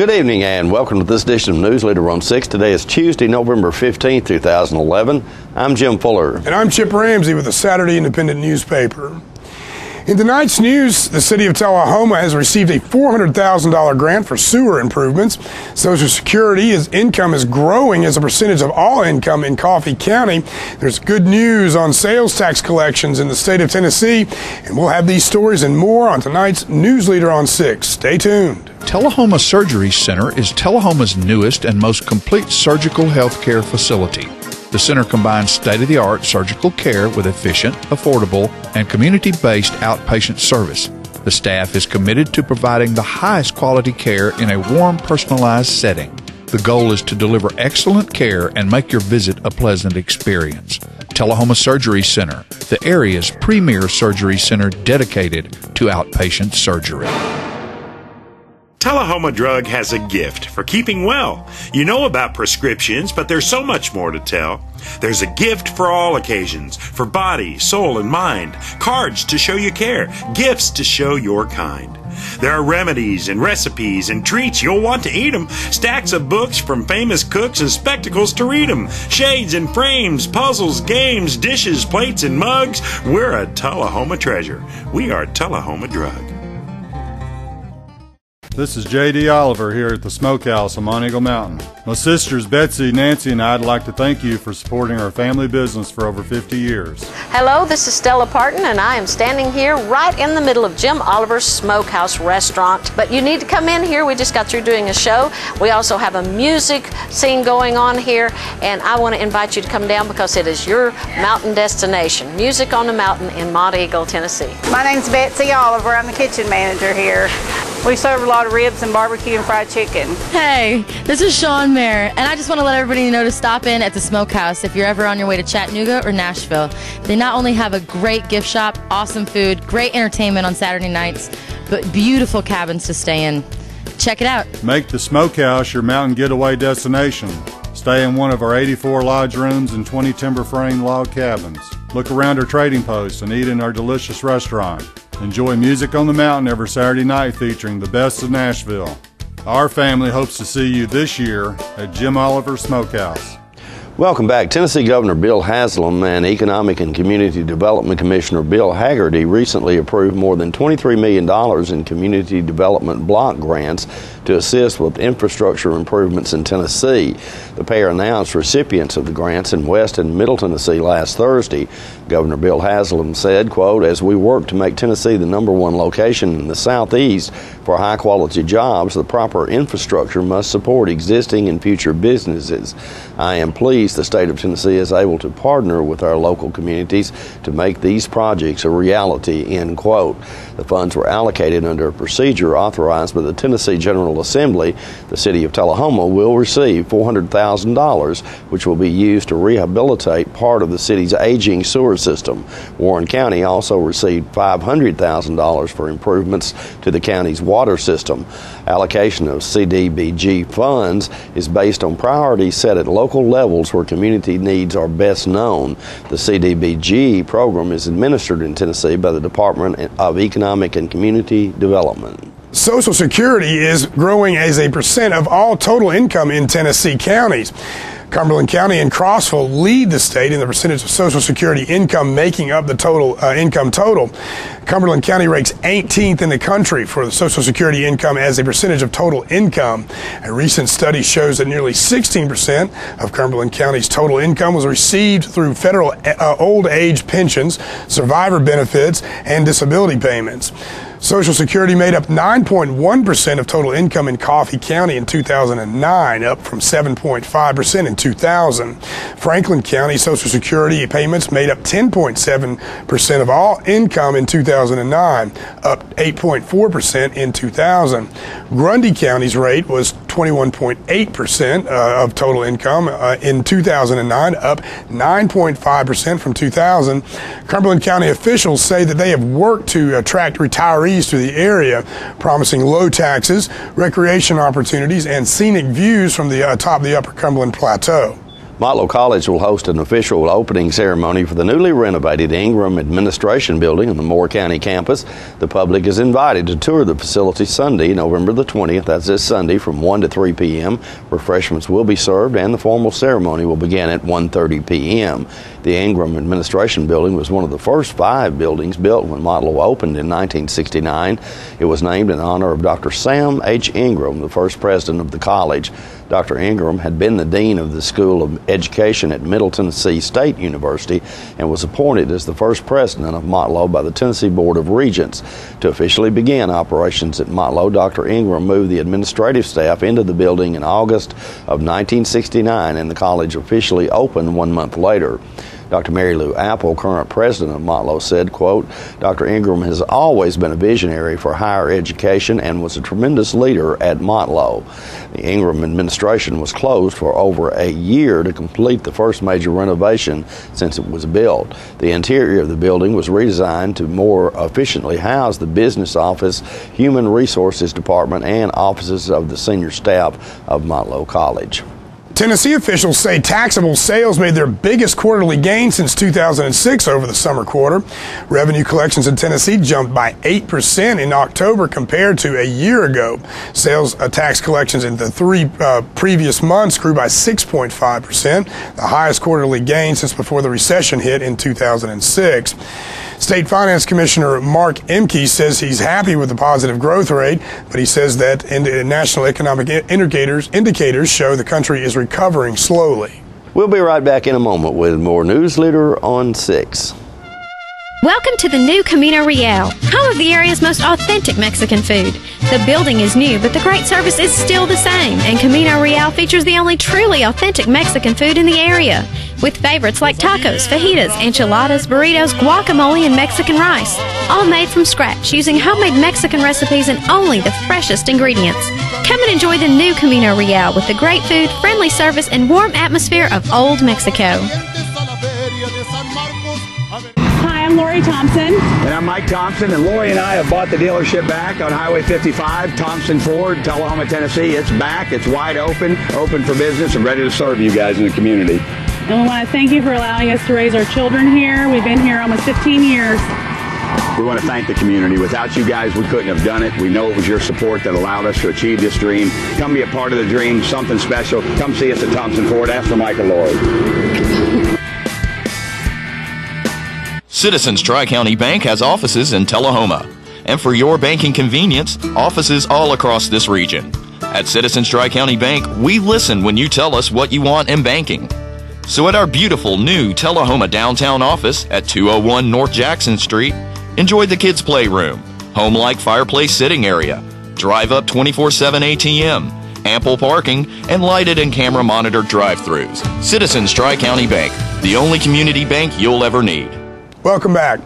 Good evening and welcome to this edition of Newsleader on 6. Today is Tuesday, November 15th, 2011. I'm Jim Fuller. And I'm Chip Ramsey with the Saturday Independent newspaper. In tonight's news, the city of Tullahoma has received a $400,000 grant for sewer improvements. Social Security's income is growing as a percentage of all income in Coffee County. There's good news on sales tax collections in the state of Tennessee, and we'll have these stories and more on tonight's Newsleader on 6. Stay tuned. Tullahoma Surgery Center is Tullahoma's newest and most complete surgical health care facility. The center combines state-of-the-art surgical care with efficient, affordable, and community-based outpatient service. The staff is committed to providing the highest quality care in a warm, personalized setting. The goal is to deliver excellent care and make your visit a pleasant experience. Tullahoma Surgery Center, the area's premier surgery center dedicated to outpatient surgery. Tullahoma Drug has a gift for keeping well. You know about prescriptions, but there's so much more to tell. There's a gift for all occasions, for body, soul, and mind. Cards to show you care, gifts to show your kind. There are remedies and recipes and treats, you'll want to eat them. Stacks of books from famous cooks and spectacles to read them. Shades and frames, puzzles, games, dishes, plates, and mugs. We're a Tullahoma treasure. We are Tullahoma Drug. This is J.D. Oliver here at the Smokehouse on Monteagle Mountain. My sisters Betsy, Nancy, and I'd like to thank you for supporting our family business for over 50 years. Hello, this is Stella Parton, and I am standing here right in the middle of Jim Oliver's Smokehouse restaurant. But you need to come in here. We just got through doing a show. We also have a music scene going on here, and I want to invite you to come down because it is your mountain destination. Music on the Mountain in Monteagle, Tennessee. My name's Betsy Oliver. I'm the kitchen manager here. We serve a lot of ribs and barbecue and fried chicken. Hey, this is Sean Mayer, and I just want to let everybody know to stop in at the Smokehouse if you're ever on your way to Chattanooga or Nashville. They not only have a great gift shop, awesome food, great entertainment on Saturday nights, but beautiful cabins to stay in. Check it out. Make the Smokehouse your mountain getaway destination. Stay in one of our 84 lodge rooms and 20 timber frame log cabins. Look around our trading posts and eat in our delicious restaurant. Enjoy music on the mountain every Saturday night featuring the best of Nashville. Our family hopes to see you this year at Jim Oliver's Smokehouse. Welcome back. Tennessee Governor Bill Haslam and Economic and Community Development Commissioner Bill Haggerty recently approved more than $23 million in community development block grants to assist with infrastructure improvements in Tennessee. The pair announced recipients of the grants in West and Middle Tennessee last Thursday. Governor Bill Haslam said, quote, "As we work to make Tennessee the #1 location in the Southeast for high-quality jobs, the proper infrastructure must support existing and future businesses. I am pleased the state of Tennessee is able to partner with our local communities to make these projects a reality," end quote. The funds were allocated under a procedure authorized by the Tennessee General Assembly. The city of Tullahoma will receive $400,000, which will be used to rehabilitate part of the city's aging sewer system. Warren County also received $500,000 for improvements to the county's water system. Allocation of CDBG funds is based on priorities set at local levels where community needs are best known. The CDBG program is administered in Tennessee by the Department of Economic and Community Development. Social Security is growing as a percent of all total income in Tennessee counties. Cumberland County and Crossville lead the state in the percentage of Social Security income making up the total income total. Cumberland County ranks 18th in the country for the Social Security income as a percentage of total income. A recent study shows that nearly 16% of Cumberland County's total income was received through federal old age pensions, survivor benefits, and disability payments. Social Security made up 9.1% of total income in Coffee County in 2009, up from 7.5% in 2000. Franklin County Social Security payments made up 10.7% of all income in 2009, up 8.4% in 2000. Grundy County's rate was 21.8% of total income in 2009, up 9.5% from 2000. Cumberland County officials say that they have worked to attract retirees to the area, promising low taxes, recreation opportunities, and scenic views from the top of the Upper Cumberland Plateau. Motlow College will host an official opening ceremony for the newly renovated Ingram Administration Building on the Moore County campus. The public is invited to tour the facility Sunday, November the 20th, that's this Sunday, from 1 to 3 p.m. Refreshments will be served and the formal ceremony will begin at 1:30 p.m. The Ingram Administration Building was one of the first 5 buildings built when Motlow opened in 1969. It was named in honor of Dr. Sam H. Ingram, the first president of the college. Dr. Ingram had been the dean of the School of Education at Middle Tennessee State University and was appointed as the first president of Motlow by the Tennessee Board of Regents. To officially begin operations at Motlow, Dr. Ingram moved the administrative staff into the building in August of 1969, and the college officially opened 1 month later. Dr. Mary Lou Apple, current president of Motlow, said, quote, Dr. Ingram has always been a visionary for higher education and was a tremendous leader at Motlow. The Ingram administration was closed for over a year to complete the first major renovation since it was built. The interior of the building was redesigned to more efficiently house the business office, human resources department, and offices of the senior staff of Motlow College. Tennessee officials say taxable sales made their biggest quarterly gain since 2006 over the summer quarter. Revenue collections in Tennessee jumped by 8% in October compared to a year ago. Sales tax collections in the 3 previous months grew by 6.5%, the highest quarterly gain since before the recession hit in 2006. State Finance Commissioner Mark Emke says he's happy with the positive growth rate, but he says that national economic indicators show the country is recovering slowly. We'll be right back in a moment with more Newsleader on 6. Welcome to the new Camino Real, home of the area's most authentic Mexican food. The building is new, but the great service is still the same, and Camino Real features the only truly authentic Mexican food in the area, with favorites like tacos, fajitas, enchiladas, burritos, guacamole, and Mexican rice, all made from scratch using homemade Mexican recipes and only the freshest ingredients. Come and enjoy the new Camino Real with the great food, friendly service, and warm atmosphere of Old Mexico. Hi, I'm Lori Thompson. And I'm Mike Thompson, and Lori and I have bought the dealership back on Highway 55, Thompson Ford, Tullahoma, Tennessee. It's back, it's wide open for business, and ready to serve you guys in the community. And we want to thank you for allowing us to raise our children here. We've been here almost 15 years. We want to thank the community. Without you guys, we couldn't have done it. We know it was your support that allowed us to achieve this dream. Come be a part of the dream, something special. Come see us at Thompson Ford. Ask for Mike and Lori. Citizens Tri-County Bank has offices in Tullahoma. And for your banking convenience, offices all across this region. At Citizens Tri-County Bank, we listen when you tell us what you want in banking. So at our beautiful new Tullahoma downtown office at 201 North Jackson Street, enjoy the kids' playroom, home-like fireplace sitting area, drive-up 24/7 ATM, ample parking, and lighted and camera-monitored drive-thrus. Citizens Tri-County Bank, the only community bank you'll ever need. Welcome back.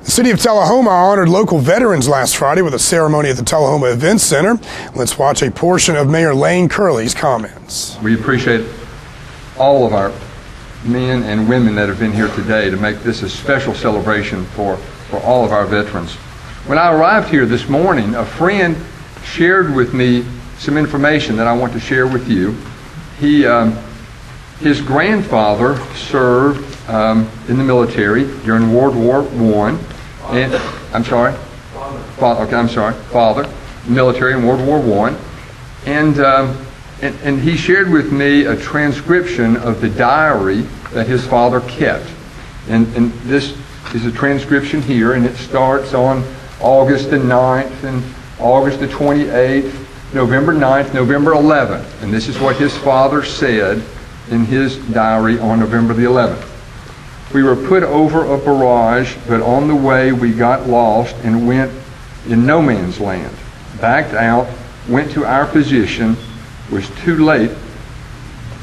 The city of Tullahoma honored local veterans last Friday with a ceremony at the Tullahoma Events Center. Let's watch a portion of Mayor Lane Curley's comments. We appreciate all of our men and women that have been here today to make this a special celebration for all of our veterans. When I arrived here this morning, a friend shared with me some information that I want to share with you. His grandfather served in the military during World War I, and father, military in World War I, and he shared with me a transcription of the diary that his father kept, and this is a transcription here, and it starts on August the 9th and August the 28th, November 9th, November 11th, and this is what his father said in his diary on November the 11th. We were put over a barrage, but on the way we got lost and went in no man's land. Backed out, went to our position, was too late.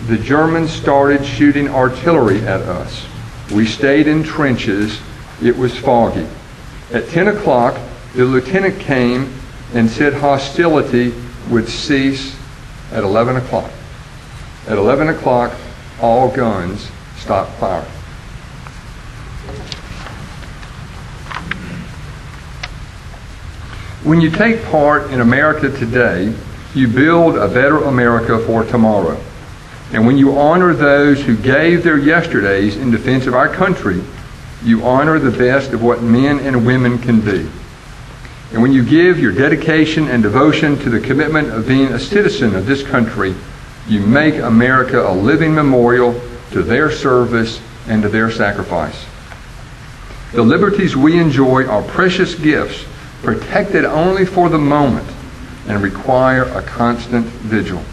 The Germans started shooting artillery at us. We stayed in trenches. It was foggy. At 10 o'clock, the lieutenant came and said hostility would cease at 11 o'clock. At 11 o'clock, all guns stopped firing. When you take part in America today, you build a better America for tomorrow. And when you honor those who gave their yesterdays in defense of our country, you honor the best of what men and women can be. And when you give your dedication and devotion to the commitment of being a citizen of this country, you make America a living memorial to their service and to their sacrifice. The liberties we enjoy are precious gifts, protected only for the moment, and require a constant vigil.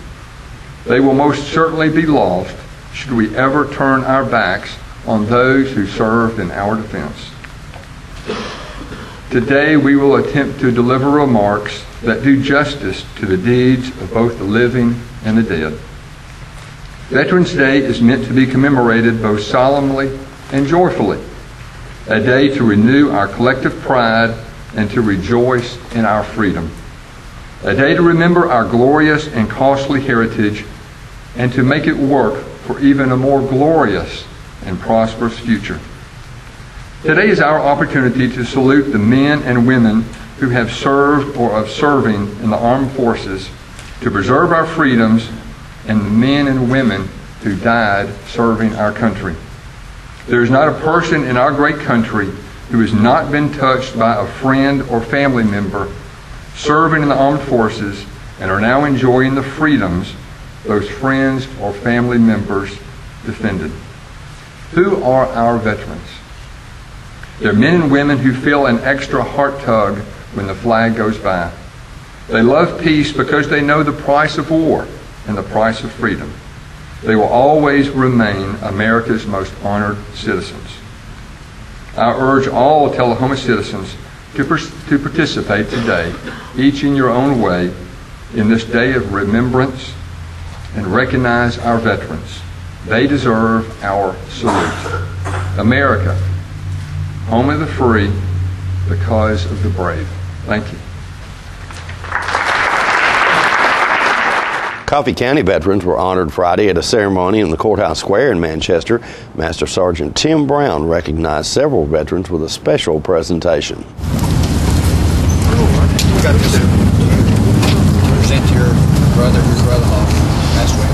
They will most certainly be lost should we ever turn our backs on those who served in our defense. Today we will attempt to deliver remarks that do justice to the deeds of both the living and the dead. Veterans Day is meant to be commemorated both solemnly and joyfully, a day to renew our collective pride and to rejoice in our freedom, a day to remember our glorious and costly heritage and to make it work for even a more glorious and prosperous future. Today is our opportunity to salute the men and women who have served or are serving in the armed forces to preserve our freedoms, and the men and women who died serving our country. There is not a person in our great country who has not been touched by a friend or family member serving in the armed forces and are now enjoying the freedoms those friends or family members defended. Who are our veterans? They're men and women who feel an extra heart tug when the flag goes by. They love peace because they know the price of war and the price of freedom. They will always remain America's most honored citizens. I urge all Tullahoma citizens to participate today, each in your own way, in this day of remembrance and recognize our veterans. They deserve our salute. America, home of the free, the cause of the brave. Thank you. Coffee County veterans were honored Friday at a ceremony in the Courthouse Square in Manchester. Master Sergeant Tim Brown recognized several veterans with a special presentation. We got this. Present to your brother who's brother passed away.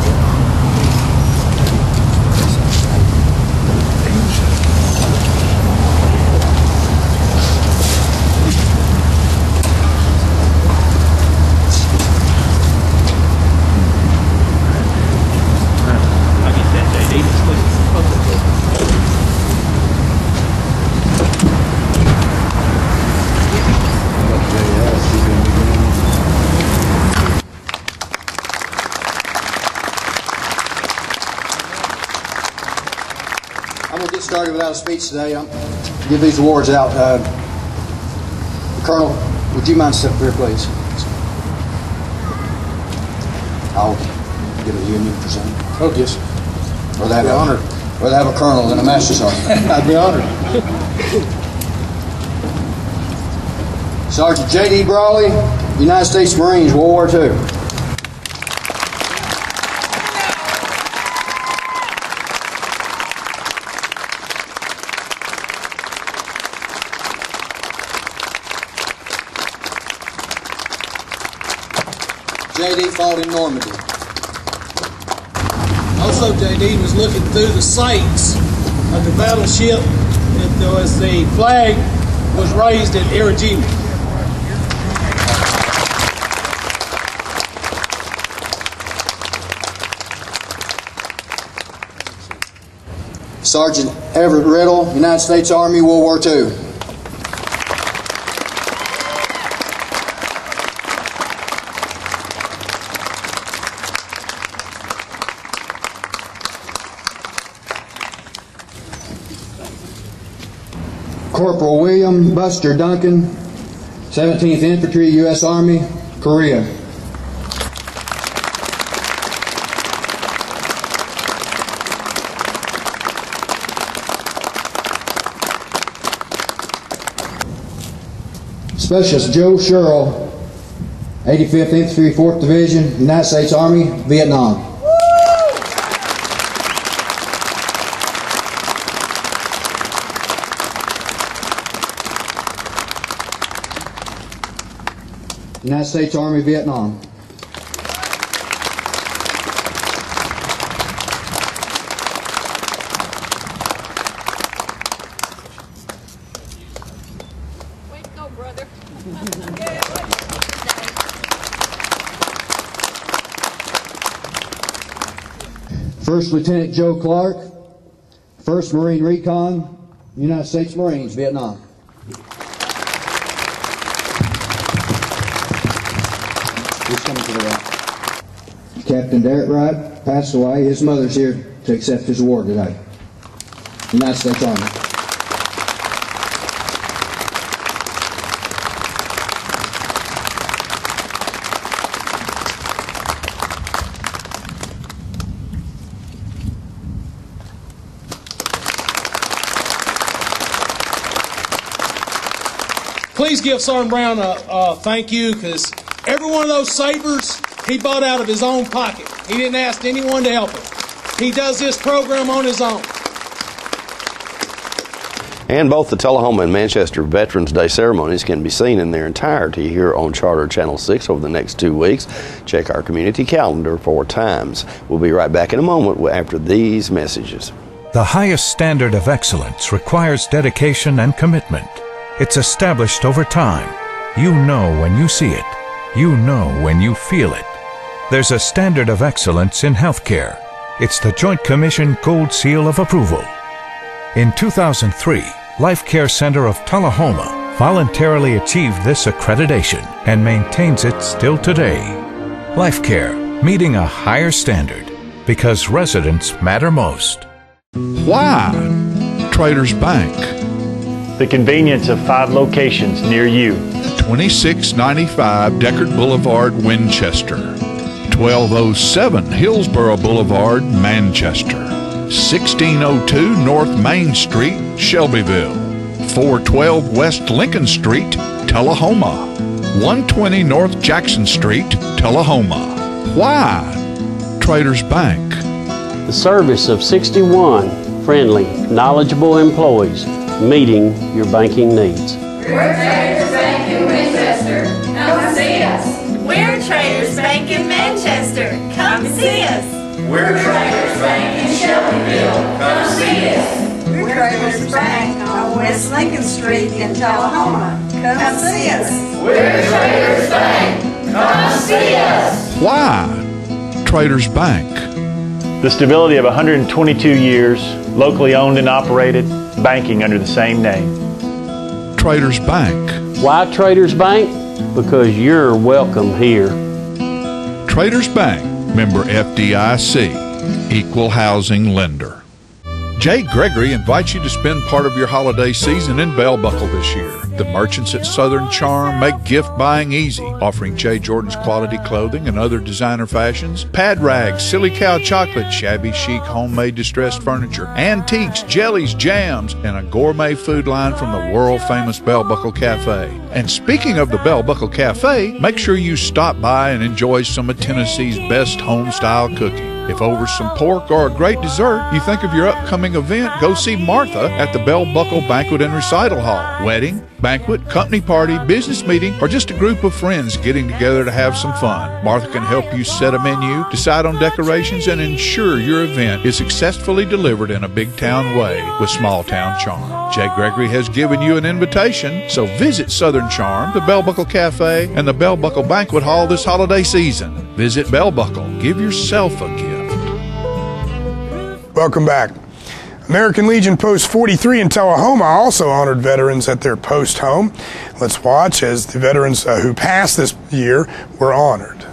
I'm going to get started without a speech today. I'm going to give these awards out. Colonel, would you mind stepping here, please? I'll give it to you and you present. Oh, yes. Or they have honored. Or they have a colonel and a master sergeant. I'd be honored. Sergeant J.D. Brawley, United States Marines, World War II. J.D. fought in Normandy. Also, J.D. was looking through the sights of the battleship as the flag was raised at Iwo Jima. Sergeant Everett Riddle, United States Army, World War II. Corporal William Buster Duncan, 17th Infantry, U.S. Army, Korea. Specialist Joe Sherrill, 85th Infantry, 4th Division, United States Army, Vietnam. United States Army, Vietnam. First Lieutenant Joe Clark, 1st Marine Recon, United States Marines, Vietnam. Who's coming to the right? Captain Derek Wright passed away. His mother's here to accept his award today. United States Army. Please give Sergeant Brown a thank you, because every one of those sabers he bought out of his own pocket. He didn't ask anyone to help him. He does this program on his own. And both the Tullahoma and Manchester Veterans Day ceremonies can be seen in their entirety here on Charter Channel 6 over the next 2 weeks. Check our community calendar for times. We'll be right back in a moment after these messages. The highest standard of excellence requires dedication and commitment. It's established over time. You know when you see it. You know when you feel it. There's a standard of excellence in healthcare. It's the Joint Commission Gold Seal of Approval. In 2003, Life Care Center of Tullahoma voluntarily achieved this accreditation and maintains it still today. Life Care, meeting a higher standard because residents matter most. Why? Traders Bank. The convenience of 5 locations near you. 2695 Deckard Boulevard, Winchester. 1207 Hillsborough Boulevard, Manchester. 1602 North Main Street, Shelbyville. 412 West Lincoln Street, Tullahoma. 120 North Jackson Street, Tullahoma. Why? Traders Bank. The service of 61 friendly, knowledgeable employees meeting your banking needs. We're Traders Bank in Winchester. Come see us. We're Traders Bank in Manchester. Come see us. We're Traders Bank in Shelbyville. Come see us. We're Traders Bank on West Lincoln Street in Tullahoma. Come see us. We're Traders Bank. Come see us. Why? Traders Bank. The stability of 122 years, locally owned and operated, banking under the same name. Traders Bank. Why Traders Bank? Because you're welcome here. Traders Bank, member FDIC, equal housing lender. Jay Gregory invites you to spend part of your holiday season in Bell Buckle this year. The merchants at Southern Charm make gift buying easy, offering Jay Jordan's quality clothing and other designer fashions, pad rags, silly cow chocolate, shabby chic homemade distressed furniture, antiques, jellies, jams, and a gourmet food line from the world-famous Bell Buckle Cafe. And speaking of the Bell Buckle Cafe, make sure you stop by and enjoy some of Tennessee's best home-style cooking. If over some pork or a great dessert you think of your upcoming event, go see Martha at the Bell Buckle Banquet and Recital Hall. Wedding, banquet, company party, business meeting, or just a group of friends getting together to have some fun. Martha can help you set a menu, decide on decorations, and ensure your event is successfully delivered in a big town way with small town charm. Jay Gregory has given you an invitation, so visit Southern Charm, the Bell Buckle Cafe, and the Bell Buckle Banquet Hall this holiday season. Visit Bell Buckle. Give yourself a gift. Welcome back. American Legion Post 43 in Tullahoma also honored veterans at their post home. Let's watch as the veterans who passed this year were honored.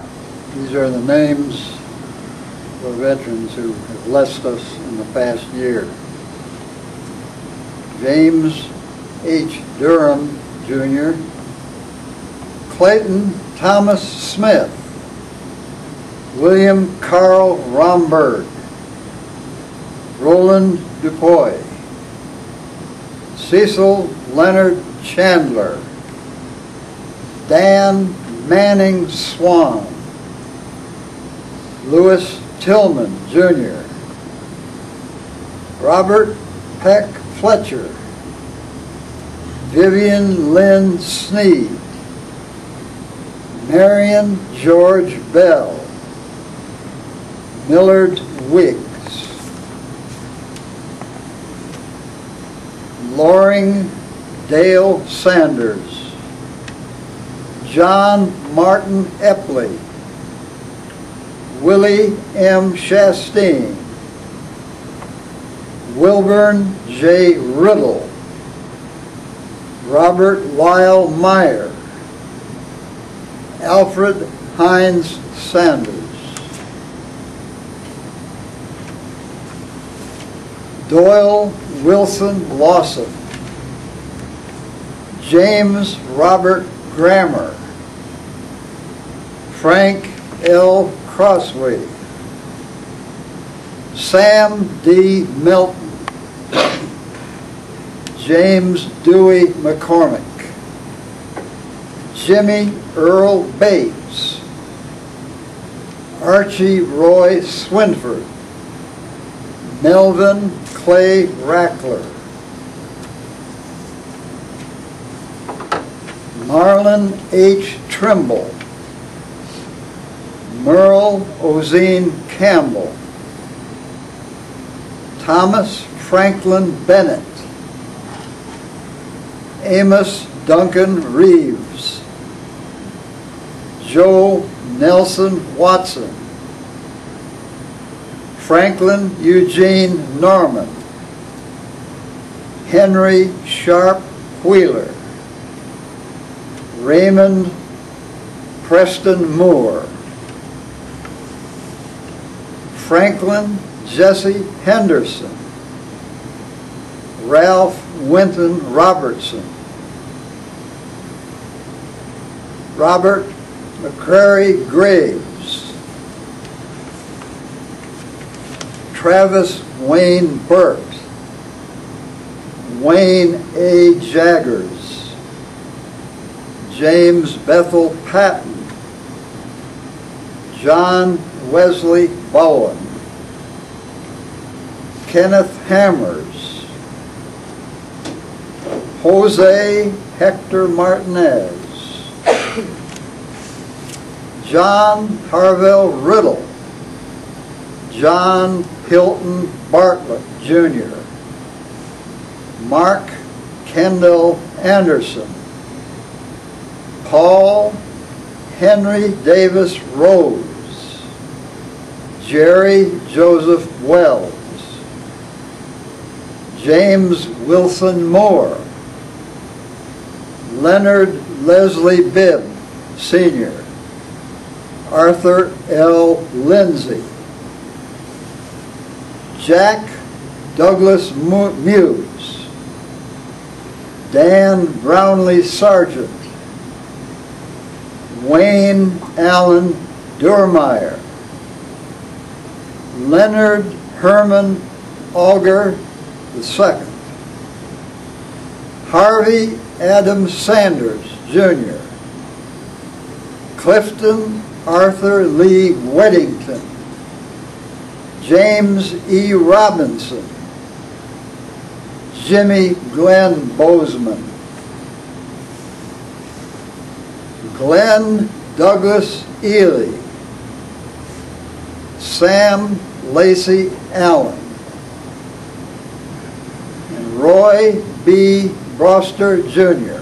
These are the names of veterans who have blessed us in the past year. James H. Durham, Jr., Clayton Thomas Smith, William Carl Romberg, Roland Dupuy, Cecil Leonard Chandler, Dan Manning Swan, Louis Tillman, Jr., Robert Peck Fletcher, Vivian Lynn Sneed, Marion George Bell, Millard Wiggs, Loring Dale Sanders, John Martin Epley, Willie M. Chastain, Wilburn J. Riddle, Robert Lyle Meyer, Alfred Hines Sanders, Doyle Wilson Lawson, James Robert Grammer, Frank L. Crossway, Sam D. Melton, James Dewey McCormick, Jimmy Earl Bates, Archie Roy Swinford, Melvin Clay Rackler, Marlon H. Trimble, Merle Ozine Campbell, Thomas Franklin Bennett, Amos Duncan Reeves, Joe Nelson Watson, Franklin Eugene Norman, Henry Sharp Wheeler, Raymond Preston Moore, Franklin Jesse Henderson, Ralph Winton Robertson, Robert McCrary Graves, Travis Wayne Burt, Wayne A. Jaggers, James Bethel Patton, John Wesley Bowen, Kenneth Hammers, Jose Hector Martinez, John Harvell Riddle, John Hilton Bartlett Jr., Mark Kendall Anderson, Paul Henry Davis Rose, Jerry Joseph Wells, James Wilson Moore, Leonard Leslie Bibb, Sr., Arthur L. Lindsay, Jack Douglas Muse, Dan Brownlee Sargent, Wayne Allen Durmeyer, Leonard Herman Auger II, Harvey Adams Sanders, Jr., Clifton Arthur Lee Weddington, James E. Robinson, Jimmy Glenn Bozeman, Glenn Douglas Ely, Sam Lacey Allen, and Roy B. Broster, Jr.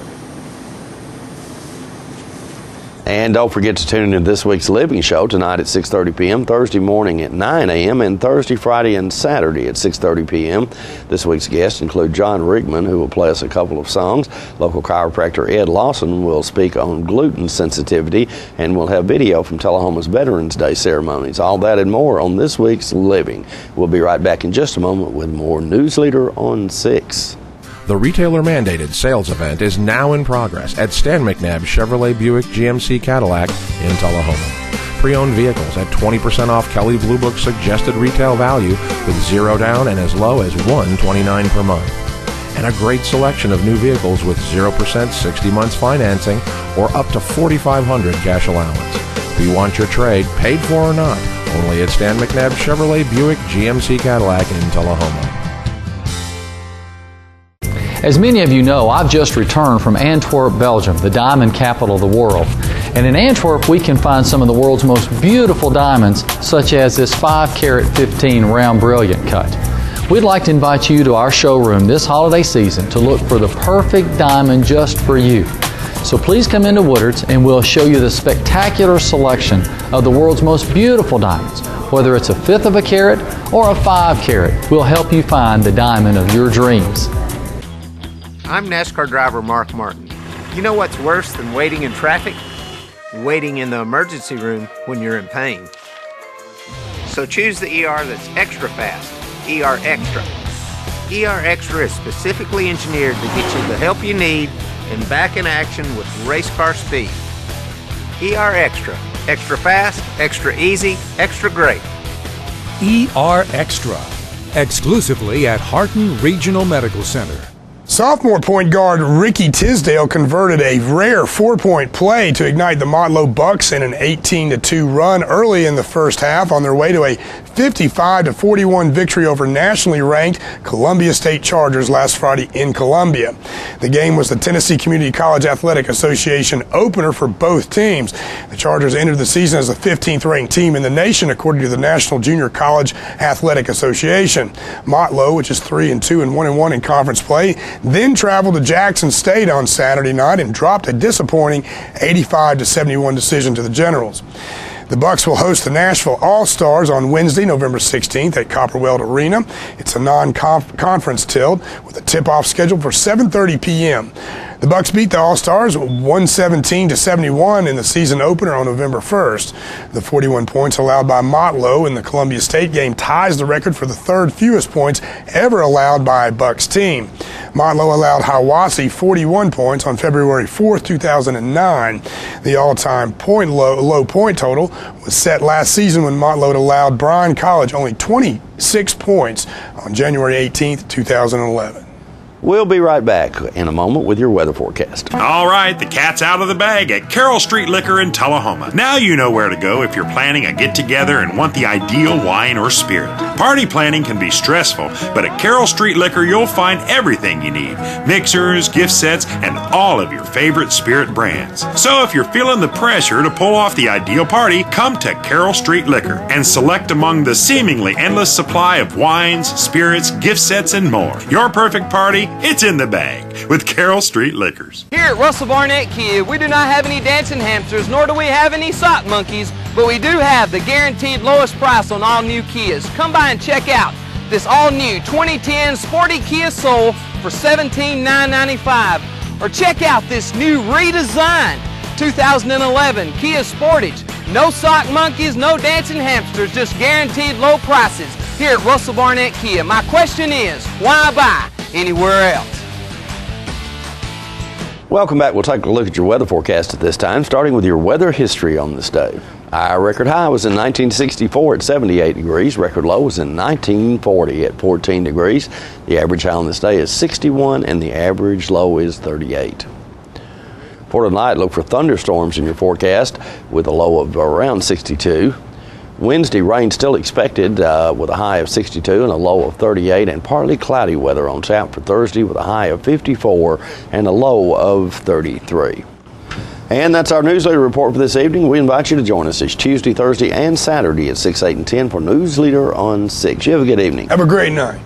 And don't forget to tune in to this week's Living Show tonight at 6:30 p.m., Thursday morning at 9 a.m., and Thursday, Friday, and Saturday at 6:30 p.m. This week's guests include John Riegman, who will play us a couple of songs. Local chiropractor Ed Lawson will speak on gluten sensitivity, and we'll have video from Tullahoma's Veterans Day ceremonies. All that and more on this week's Living. We'll be right back in just a moment with more Newsleader on 6. The retailer-mandated sales event is now in progress at Stan McNabb Chevrolet Buick GMC Cadillac in Tullahoma. Pre-owned vehicles at 20% off Kelley Blue Book suggested retail value with 0 down and as low as $129 per month. And a great selection of new vehicles with 0% 60 months financing or up to $4,500 cash allowance. Do you want your trade paid for or not? Only at Stan McNabb Chevrolet Buick GMC Cadillac in Tullahoma. As many of you know, I've just returned from Antwerp, Belgium, the diamond capital of the world. And in Antwerp, we can find some of the world's most beautiful diamonds, such as this 5-carat 15 round brilliant cut. We'd like to invite you to our showroom this holiday season to look for the perfect diamond just for you. So please come into Woodard's and we'll show you the spectacular selection of the world's most beautiful diamonds, whether it's a 1/5 of a carat or a 5-carat. We'll help you find the diamond of your dreams. I'm NASCAR driver Mark Martin. You know what's worse than waiting in traffic? Waiting in the emergency room when you're in pain. So choose the ER that's extra fast, ER Extra. ER Extra is specifically engineered to get you the help you need and back in action with race car speed. ER Extra. Extra fast, extra easy, extra great. ER Extra. Exclusively at Harton Regional Medical Center. Sophomore point guard Ricky Tisdale converted a rare 4-point play to ignite the Motlow Bucks in an 18-2 run early in the first half on their way to a 55-41 victory over nationally ranked Columbia State Chargers last Friday in Columbia. The game was the Tennessee Community College Athletic Association opener for both teams. The Chargers entered the season as the 15th ranked team in the nation according to the National Junior College Athletic Association. Motlow, which is 3-2 and 1-1 in conference play, then traveled to Jackson State on Saturday night and dropped a disappointing 85-71 decision to the Generals. The Bucks will host the Nashville All-Stars on Wednesday, November 16th at Copperweld Arena. It's a non-conference tilt with a tip-off scheduled for 7:30 p.m. The Bucks beat the All-Stars 117-71 in the season opener on November 1st. The 41 points allowed by Motlow in the Columbia State game ties the record for the third fewest points ever allowed by a Bucks team. Motlow allowed Hiwassee 41 points on February 4th, 2009. The all-time low point total was set last season when Motlow allowed Bryan College only 26 points on January 18th, 2011. We'll be right back in a moment with your weather forecast. All right, the cat's out of the bag at Carroll Street Liquor in Tullahoma. Now you know where to go if you're planning a get-together and want the ideal wine or spirit. Party planning can be stressful, but at Carroll Street Liquor you'll find everything you need. Mixers, gift sets, and all of your favorite spirit brands. So if you're feeling the pressure to pull off the ideal party, come to Carroll Street Liquor and select among the seemingly endless supply of wines, spirits, gift sets, and more. Your perfect party, it's in the bag with Carroll Street Liquors. Here at Russell Barnett Kia, we do not have any dancing hamsters, nor do we have any sock monkeys, but we do have the guaranteed lowest price on all new Kias. Come by and check out this all-new 2010 Sporty Kia Soul for $17,995. Or check out this new redesigned 2011 Kia Sportage. No sock monkeys, no dancing hamsters, just guaranteed low prices here at Russell Barnett Kia. My question is, why buy anywhere else? Welcome back. We'll take a look at your weather forecast at this time, starting with your weather history on this day. Our record high was in 1964 at 78 degrees. Record low was in 1940 at 14 degrees. The average high on this day is 61 and the average low is 38. For tonight, look for thunderstorms in your forecast with a low of around 62. Wednesday, rain still expected with a high of 62 and a low of 38, and partly cloudy weather on tap for Thursday with a high of 54 and a low of 33. And that's our newsletter report for this evening. We invite you to join us each Tuesday, Thursday, and Saturday at 6, 8, and 10 for Newsleader on 6. You have a good evening. Have a great night.